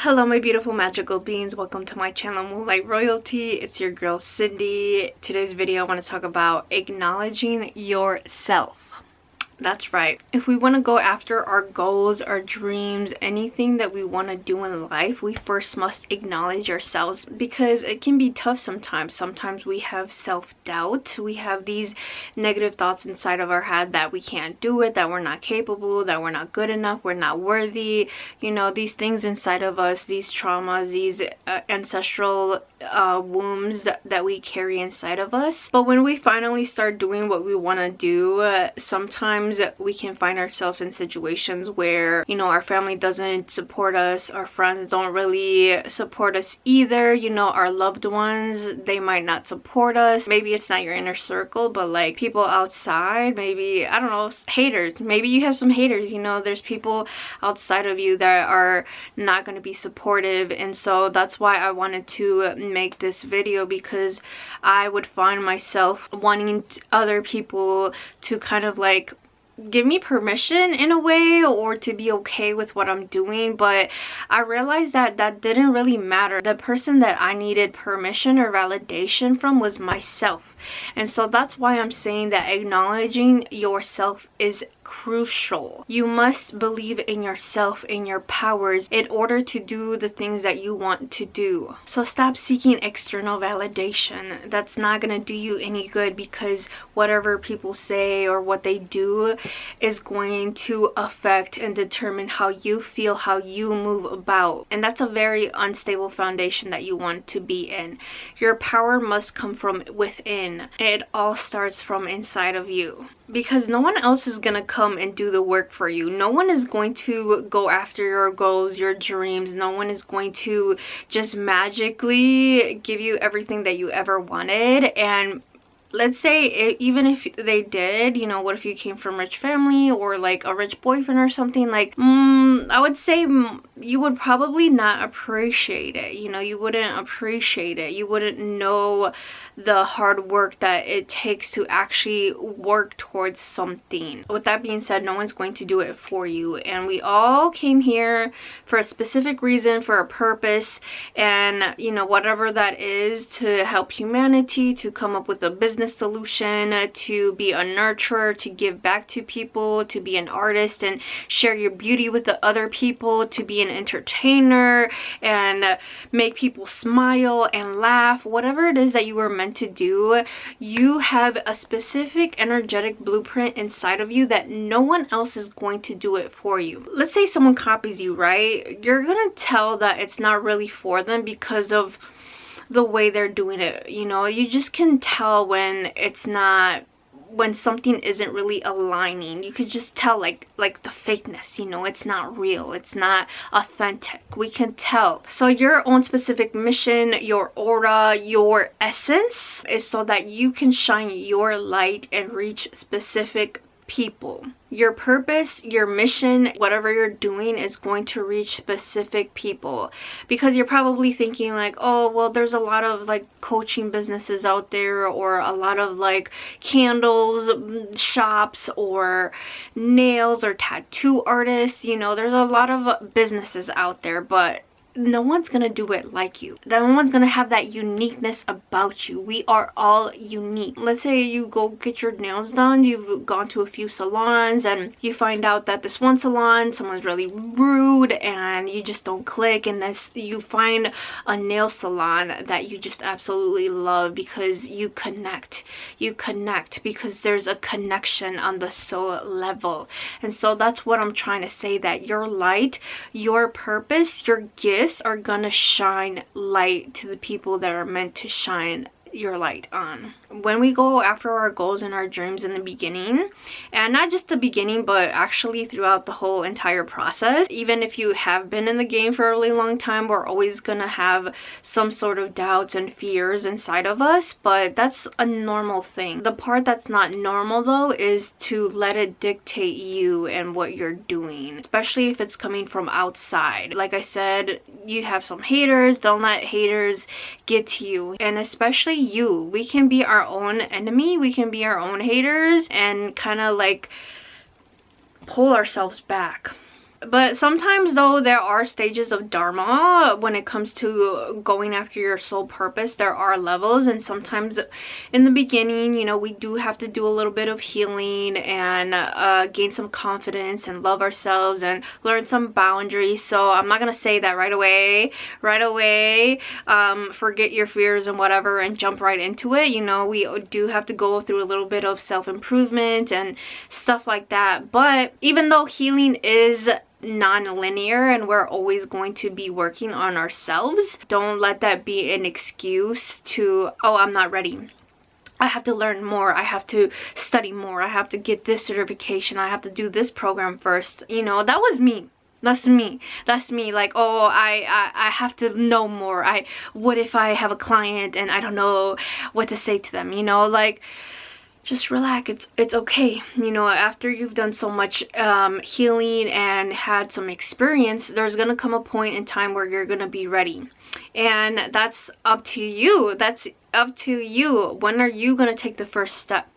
Hello my beautiful magical beings, welcome to my channel Moonlight Royalty. It's your girl Cindy. Today's video I want to talk about acknowledging yourself. That's right. If we want to go after our goals, our dreams, anything that we want to do in life, we first must acknowledge ourselves, because it can be tough sometimes. Sometimes we have self-doubt. We have these negative thoughts inside of our head that we can't do it, that we're not capable, that we're not good enough, we're not worthy. You know, these things inside of us, these traumas, these ancestral wounds that we carry inside of us. But when we finally start doing what we want to do, sometimes we can find ourselves in situations where, you know, our family doesn't support us, our friends don't really support us either, you know, our loved ones, they might not support us. Maybe it's not your inner circle, but like people outside, maybe, I don't know, haters. Maybe you have some haters, you know, there's people outside of you that are not going to be supportive. And so that's why I wanted to make this video, because I would find myself wanting other people to kind of like give me permission in a way, or to be okay with what I'm doing. But I realized that that didn't really matter. The person that I needed permission or validation from was myself. And so that's why I'm saying that acknowledging yourself is crucial. You must believe in yourself, in your powers, in order to do the things that you want to do. So stop seeking external validation. That's not gonna do you any good, because whatever people say or what they do is going to affect and determine how you feel, how you move about. And that's a very unstable foundation that you want to be in. Your power must come from within. It all starts from inside of you, because no one else is gonna come and do the work for you. No one is going to go after your goals, your dreams. No one is going to just magically give you everything that you ever wanted. And let's say even if they did, you know, what if you came from a rich family or like a rich boyfriend or something, like I would say you would probably not appreciate it. You know, you wouldn't appreciate it. You wouldn't know the hard work that it takes to actually work towards something. With that being said, no one's going to do it for you, and we all came here for a specific reason, for a purpose, and you know, whatever that is, to help humanity, to come up with a business solution, to be a nurturer, to give back to people, to be an artist and share your beauty with the other people, to be an entertainer and make people smile and laugh. Whatever it is that you were meant to do, you have a specific energetic blueprint inside of you that no one else is going to do it for you. Let's say someone copies you, right? You're gonna tell that it's not really for them because of the way they're doing it. You know, you just can tell when it's not, when something isn't really aligning. You could just tell like the fakeness, you know, it's not real, it's not authentic. We can tell. So your own specific mission, your aura, your essence is so that you can shine your light and reach specific people. Your purpose, your mission, whatever you're doing is going to reach specific people. Because you're probably thinking like, oh, well, there's a lot of like coaching businesses out there, or a lot of like candles shops, or nails or tattoo artists. You know, there's a lot of businesses out there, but no one's gonna do it like you. No one's gonna have that uniqueness about you. We are all unique. Let's say you go get your nails done, you've gone to a few salons, and you find out that this one salon, someone's really rude and you just don't click, and this, you find a nail salon that you just absolutely love because you connect. You connect because there's a connection on the soul level. And so that's what I'm trying to say, that your light, your purpose, your gift are gonna shine light to the people that are meant to shine your light on. When we go after our goals and our dreams in the beginning, and not just the beginning but actually throughout the whole entire process, even if you have been in the game for a really long time, we're always gonna have some sort of doubts and fears inside of us, but that's a normal thing. The part that's not normal though is to let it dictate you and what you're doing, especially if it's coming from outside. Like I said, you have some haters. Don't let haters get to you, and especially you. We can be our own enemy, we can be our own haters, and kind of like pull ourselves back. But sometimes though, there are stages of dharma when it comes to going after your soul purpose. There are levels, and sometimes in the beginning, you know, we do have to do a little bit of healing and gain some confidence and love ourselves and learn some boundaries. So I'm not gonna say that right away forget your fears and whatever and jump right into it. You know, we do have to go through a little bit of self-improvement and stuff like that. But even though healing is non-linear and we're always going to be working on ourselves, don't let that be an excuse to, oh, I'm not ready, I have to learn more, I have to study more, I have to get this certification, I have to do this program first. You know, that was me. That's me. Like, oh, I have to know more. What if I have a client and I don't know what to say to them, you know? Like, just relax. It's okay. You know, after you've done so much healing and had some experience, there's gonna come a point in time where you're gonna be ready, and that's up to you. That's up to you. When are you gonna take the first step?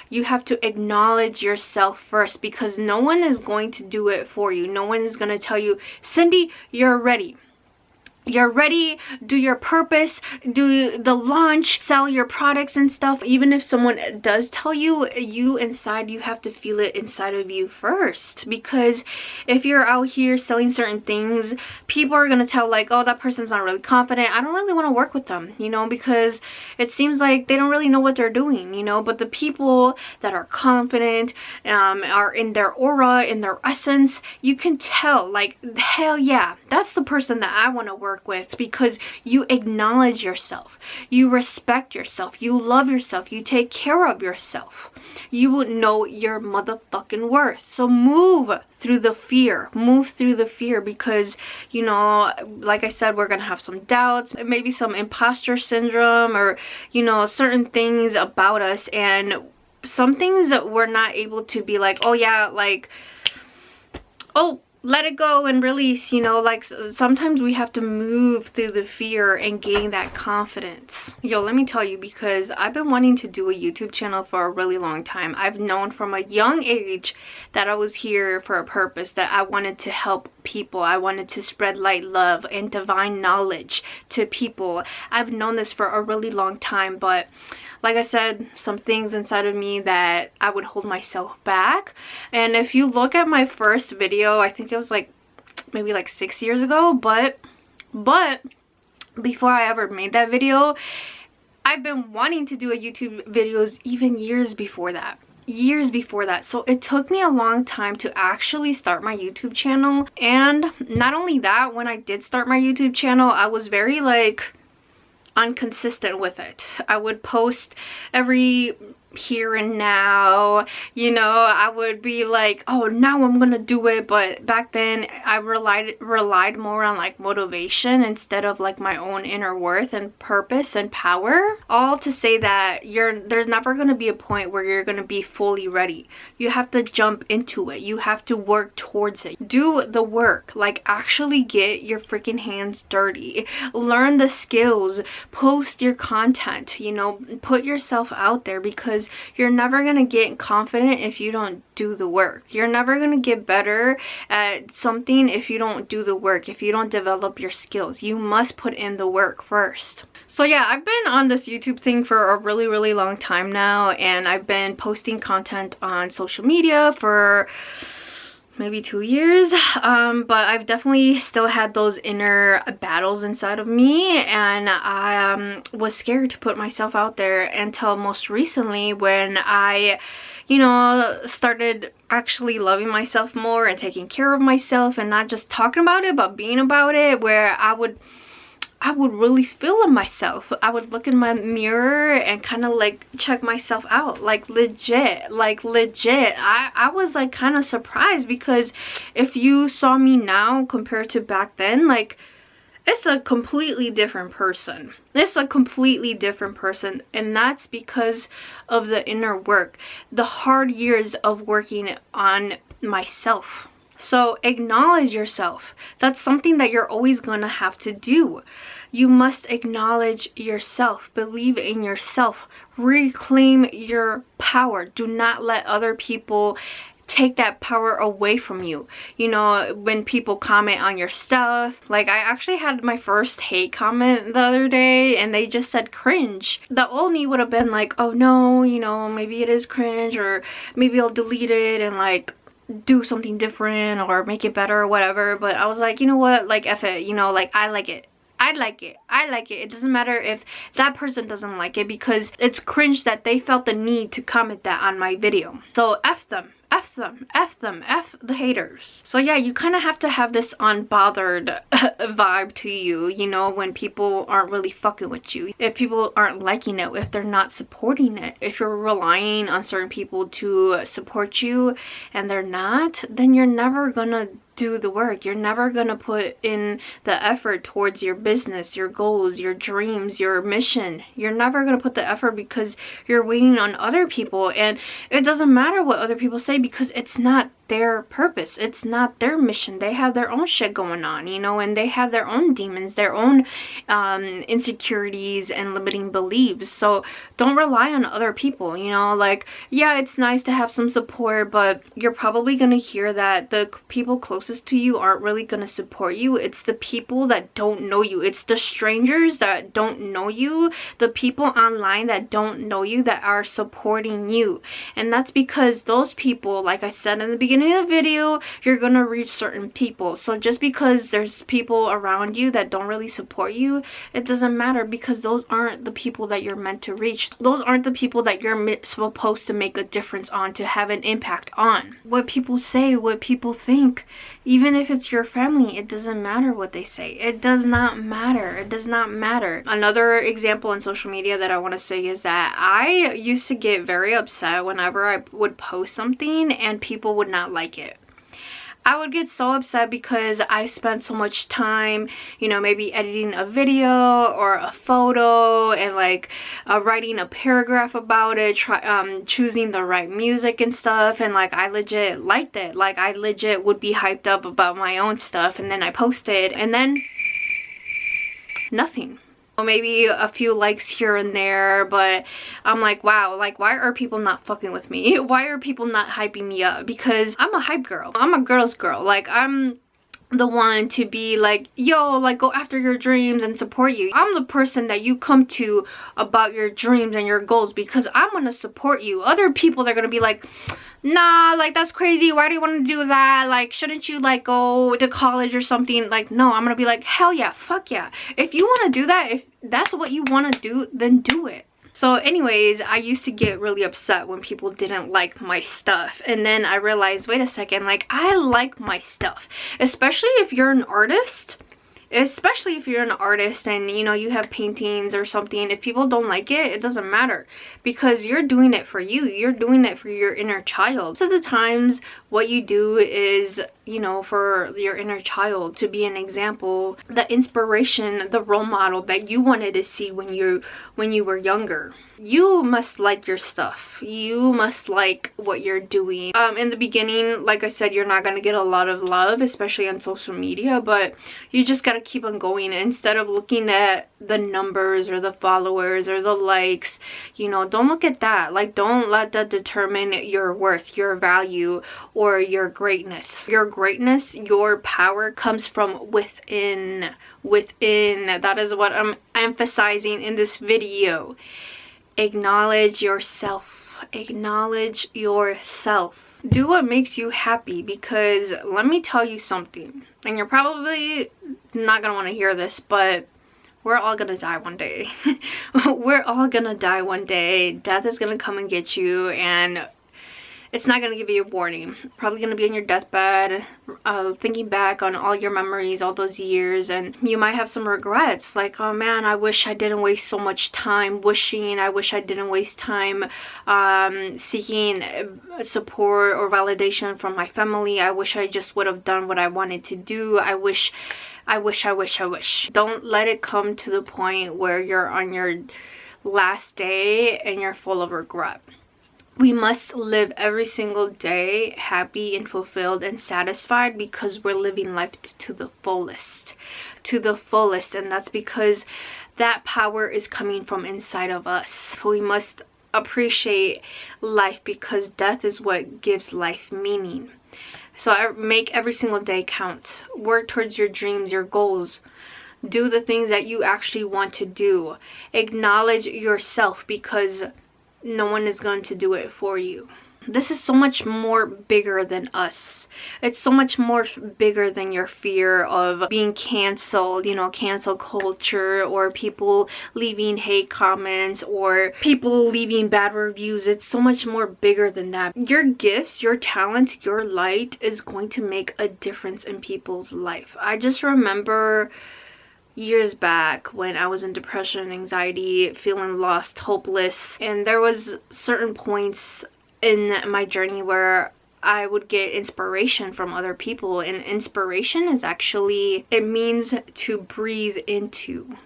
You have to acknowledge yourself first, because no one is going to do it for you. No one is going to tell you, Cindy, you're ready. You're ready, do your purpose, do the launch, sell your products and stuff. Even if someone does tell you, you inside, you have to feel it inside of you first. Because if you're out here selling certain things, people are going to tell like, oh, that person's not really confident, I don't really want to work with them, you know, because it seems like they don't really know what they're doing, you know. But the people that are confident, are in their aura, in their essence, you can tell like, hell yeah, that's the person that I want to work with, because you acknowledge yourself, you respect yourself, you love yourself, you take care of yourself, you will know your motherfucking worth. So move through the fear, because, you know, like I said, we're gonna have some doubts, maybe some imposter syndrome, or, you know, certain things about us, and some things that we're not able to be like, oh yeah, like, oh, let it go and release, you know. Like, sometimes we have to move through the fear and gain that confidence. Yo, let me tell you, because I've been wanting to do a YouTube channel for a really long time. I've known from a young age that I was here for a purpose, that I wanted to help people. I wanted to spread light, love, and divine knowledge to people. I've known this for a really long time, but like I said, some things inside of me that I would hold myself back. And if you look at my first video, I think it was like maybe like 6 years ago, but before I ever made that video, I've been wanting to do a YouTube videos even years before that. So it took me a long time to actually start my YouTube channel. And not only that, when I did start my YouTube channel, I was very like inconsistent with it. I would post every here and now, you know. I would be like, oh, now I'm gonna do it. But back then I relied more on like motivation instead of like my own inner worth and purpose and power. All to say that there's never gonna be a point where you're gonna be fully ready. You have to jump into it. You have to work towards it. Do the work. Like, actually get your freaking hands dirty. Learn the skills. Post your content, you know. Put yourself out there, because you're never gonna get confident if you don't do the work. You're never gonna get better at something if you don't do the work, if you don't develop your skills. You must put in the work first. So yeah, I've been on this YouTube thing for a really long time now, and I've been posting content on social media for maybe 2 years, but I've definitely still had those inner battles inside of me, and I was scared to put myself out there until most recently, when I, you know, started actually loving myself more and taking care of myself, and not just talking about it but being about it, where I would really feel in myself. I would look in my mirror and kind of like check myself out, like legit. I was like kind of surprised, because if you saw me now compared to back then, like, it's a completely different person. And that's because of the inner work, the hard years of working on myself. So acknowledge yourself. That's something that you're always gonna have to do. You must acknowledge yourself. Believe in yourself. Reclaim your power. Do not let other people take that power away from you. You know, when people comment on your stuff, like I actually had my first hate comment the other day and they just said cringe. The old me would have been like, oh no, you know, maybe it is cringe, or maybe I'll delete it and like do something different or make it better or whatever. But I was like, you know what, like F it, you know, like I like it. I like it. I like it. It doesn't matter if that person doesn't like it, because it's cringe that they felt the need to comment that on my video. So F them. F them, F them, F the haters. So yeah, you kind of have to have this unbothered vibe to you, you know, when people aren't really fucking with you. If people aren't liking it, if they're not supporting it, if you're relying on certain people to support you and they're not, then you're never gonna do the work. You're never gonna put in the effort towards your business, your goals, your dreams, your mission. You're never gonna put the effort because you're waiting on other people, and it doesn't matter what other people say because it's not their purpose, it's not their mission. They have their own shit going on, you know, and they have their own demons, their own insecurities and limiting beliefs. So don't rely on other people, you know. Like, yeah, it's nice to have some support, but you're probably gonna hear that the people closest to you aren't really gonna support you. It's the people that don't know you, it's the strangers that don't know you, the people online that don't know you that are supporting you. And that's because those people, like I said in the beginning of the video, you're gonna reach certain people. So just because there's people around you that don't really support you, it doesn't matter, because those aren't the people that you're meant to reach. Those aren't the people that you're supposed to make a difference on, to have an impact on. What people say, what people think, even if it's your family, it doesn't matter what they say. It does not matter. It does not matter. Another example on social media that I want to say is that I used to get very upset whenever I would post something and people would not like it. I would get so upset because I spent so much time, you know, maybe editing a video or a photo and like writing a paragraph about it, choosing the right music and stuff, and like I legit liked it. Like I legit would be hyped up about my own stuff, and then I posted and then nothing. Maybe a few likes here and there, but I'm like, wow, like why are people not fucking with me? Why are people not hyping me up? Because I'm a hype girl. I'm a girl's girl. Like I'm the one to be like, yo, like go after your dreams and support you. I'm the person that you come to about your dreams and your goals because I'm gonna support you. Other people, they're gonna be like, nah, like that's crazy, why do you want to do that, like shouldn't you like go to college or something? Like, no, I'm gonna be like, hell yeah, fuck yeah, if you want to do that, if that's what you want to do, then do it. So anyways, I used to get really upset when people didn't like my stuff, and then I realized, wait a second, like I like my stuff, especially if you're an artist. Especially if you're an artist and you know you have paintings or something, if people don't like it, it doesn't matter, because you're doing it for you, you're doing it for your inner child. So the times what you do is, you know, for your inner child, to be an example, the inspiration, the role model that you wanted to see when you were younger. You must like your stuff, you must like what you're doing. In the beginning, like I said, you're not gonna get a lot of love, especially on social media, but you just gotta keep on going. Instead of looking at the numbers or the followers or the likes, you know, don't look at that. Like, don't let that determine your worth, your value, or your greatness. Your greatness, your power comes from within. That is what I'm emphasizing in this video. Acknowledge yourself. Acknowledge yourself. Do what makes you happy, because let me tell you something, and you're probably not gonna want to hear this, but we're all gonna die one day. We're all gonna die one day. Death is gonna come and get you, and it's not gonna give you a warning. Probably gonna be on your deathbed, thinking back on all your memories, all those years, and you might have some regrets, like, oh man, I wish I didn't waste so much time wishing. I wish I didn't waste time seeking support or validation from my family. I wish I just would have done what I wanted to do. I wish. Don't let it come to the point where you're on your last day and you're full of regret. We must live every single day happy and fulfilled and satisfied, because we're living life to the fullest. And that's because that power is coming from inside of us. We must appreciate life, because death is what gives life meaning. So I make every single day count. Work towards your dreams, your goals. Do the things that you actually want to do. Acknowledge yourself, because no one is going to do it for you. This is so much more bigger than us. It's so much more bigger than your fear of being canceled, you know, cancel culture, or people leaving hate comments, or people leaving bad reviews. It's so much more bigger than that. Your gifts, your talent, your light is going to make a difference in people's life. I just remember years back when I was in depression, anxiety, feeling lost, hopeless, and there was certain points in my journey where I would get inspiration from other people. And inspiration is actually, it means to breathe into.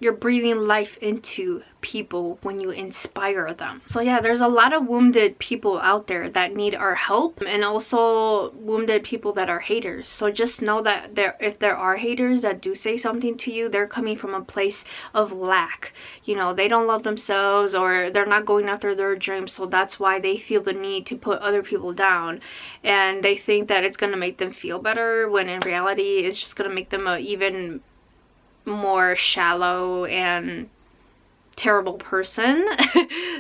You're breathing life into people when you inspire them. So yeah, there's a lot of wounded people out there that need our help, and also wounded people that are haters. So just know that if there are haters that do say something to you, they're coming from a place of lack. You know, they don't love themselves, or they're not going after their dreams, so that's why they feel the need to put other people down, and they think that it's going to make them feel better, when in reality it's just going to make them even more shallow and terrible person.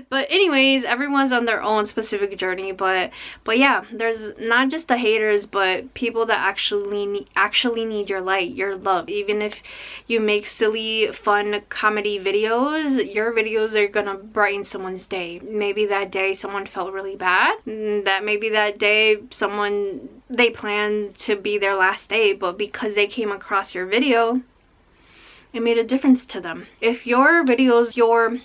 But anyways, everyone's on their own specific journey, but yeah, there's not just the haters, but people that actually need your light, your love. Even if you make silly fun comedy videos, your videos are gonna brighten someone's day. Maybe that day someone felt really bad, that maybe that day they planned to be their last day, but because they came across your video, it made a difference to them. If your videos, your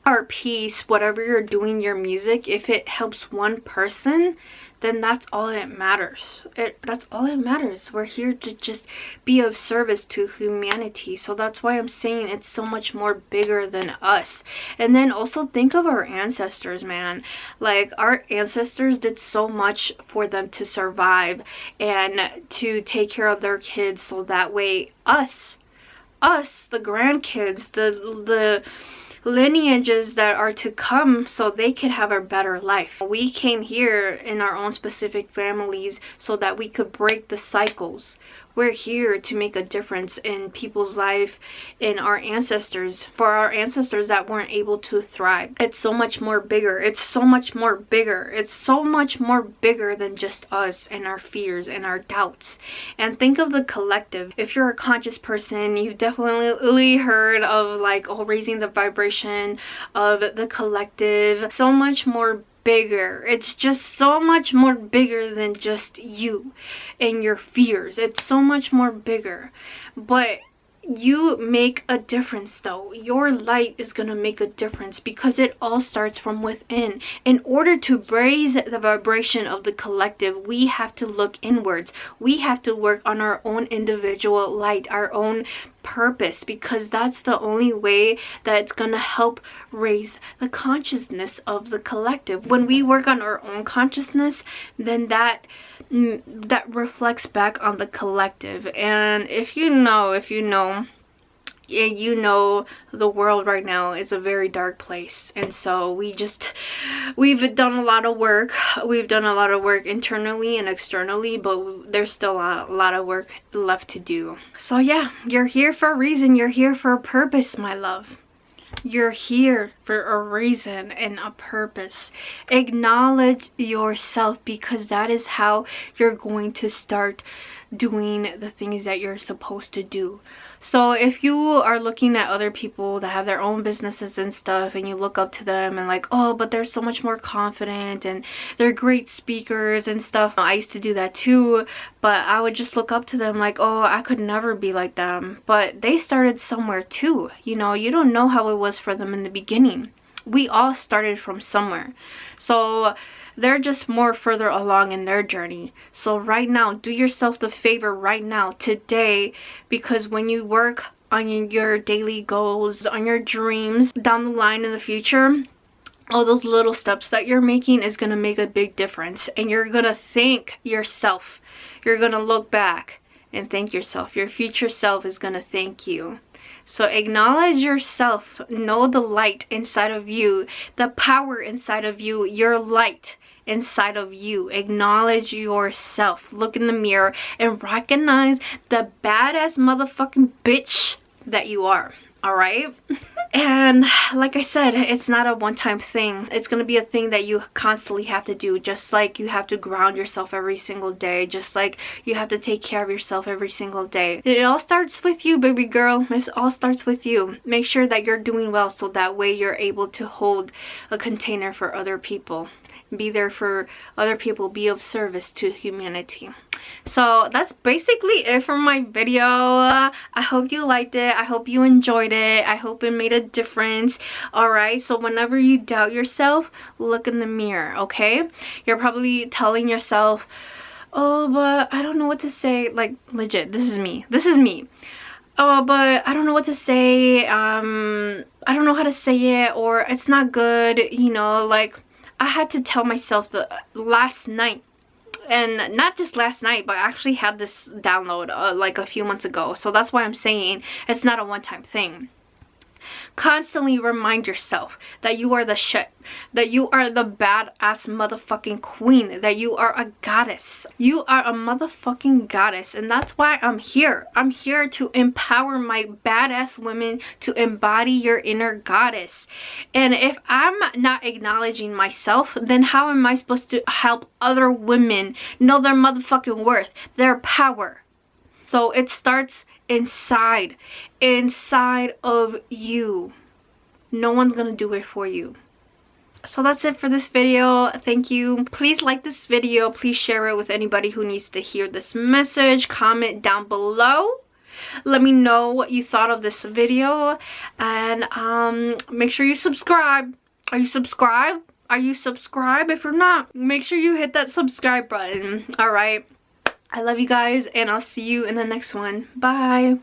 art piece, whatever you're doing, your music, if it helps one person, then that's all that matters. That's all that matters. We're here to just be of service to humanity. So that's why I'm saying it's so much more bigger than us. And then also think of our ancestors, man. Like, our ancestors did so much for them to survive and to take care of their kids, so that way us, the grandkids, the lineages that are to come, so they could have a better life. We came here in our own specific families so that we could break the cycles. We're here to make a difference in people's life, in our ancestors, for our ancestors that weren't able to thrive. It's so much more bigger. It's so much more bigger. It's so much more bigger than just us and our fears and our doubts. And think of the collective. If you're a conscious person, you've definitely heard of, like, raising the vibration of the collective. So much more bigger. It's just so much more bigger than just you and your fears. It's so much more bigger. But you make a difference though. Your light is gonna make a difference, because it all starts from within. In order to raise the vibration of the collective, we have to look inwards. We have to work on our own individual light, our own purpose, because that's the only way that it's gonna help raise the consciousness of the collective. When we work on our own consciousness, then that reflects back on the collective. And if you know the world right now is a very dark place, and so we've done a lot of work. We've done a lot of work internally and externally, but there's still a lot of work left to do. So yeah, you're here for a reason. You're here for a purpose, my love. You're here for a reason and a purpose. Acknowledge yourself, because that is how you're going to start doing the things that you're supposed to do. So if you are looking at other people that have their own businesses and stuff, and you look up to them and like, oh, but they're so much more confident and they're great speakers and stuff. I used to do that too, but I would just look up to them like, oh, I could never be like them. But they started somewhere too. You know, you don't know how it was for them in the beginning. We all started from somewhere. So they're just more further along in their journey. So right now, do yourself the favor right now, today, because when you work on your daily goals, on your dreams down the line in the future, all those little steps that you're making is going to make a big difference. And you're going to thank yourself. You're going to look back and thank yourself. Your future self is going to thank you. So acknowledge yourself. Know the light inside of you, the power inside of you, your light inside of you. Acknowledge yourself. Look in the mirror and recognize the badass motherfucking bitch that you are. All right. And like I said, it's not a one-time thing. It's going to be a thing that you constantly have to do, just like you have to ground yourself every single day, just like you have to take care of yourself every single day. It all starts with you, baby girl. It all starts with you. Make sure that you're doing well, so that way you're able to hold a container for other people. Be there for other people. Be of service to humanity. So that's basically it for my video. I hope you liked it. I hope you enjoyed it. I hope it made a difference. Alright, so whenever you doubt yourself, look in the mirror, okay? You're probably telling yourself, oh, but I don't know what to say. Like, legit, this is me. This is me. Oh, but I don't know what to say. I don't know how to say it, or it's not good, you know. Like, I had to tell myself that last night. And not just last night, but I actually had this download like a few months ago. So that's why I'm saying it's not a one-time thing. Constantly remind yourself that you are the shit, that you are the badass motherfucking queen, that you are a goddess. You are a motherfucking goddess, and that's why I'm here. I'm here to empower my badass women to embody your inner goddess. And if I'm not acknowledging myself, then how am I supposed to help other women know their motherfucking worth, their power? So it starts inside of you. No one's gonna do it for you. So that's it for this video. Thank you. Please like this video. Please share it with anybody who needs to hear this message. Comment down below. Let me know what you thought of this video, and make sure you subscribe. Are you subscribed? Are you subscribed? If you're not, make sure you hit that subscribe button. All right, I love you guys, and I'll see you in the next one. Bye.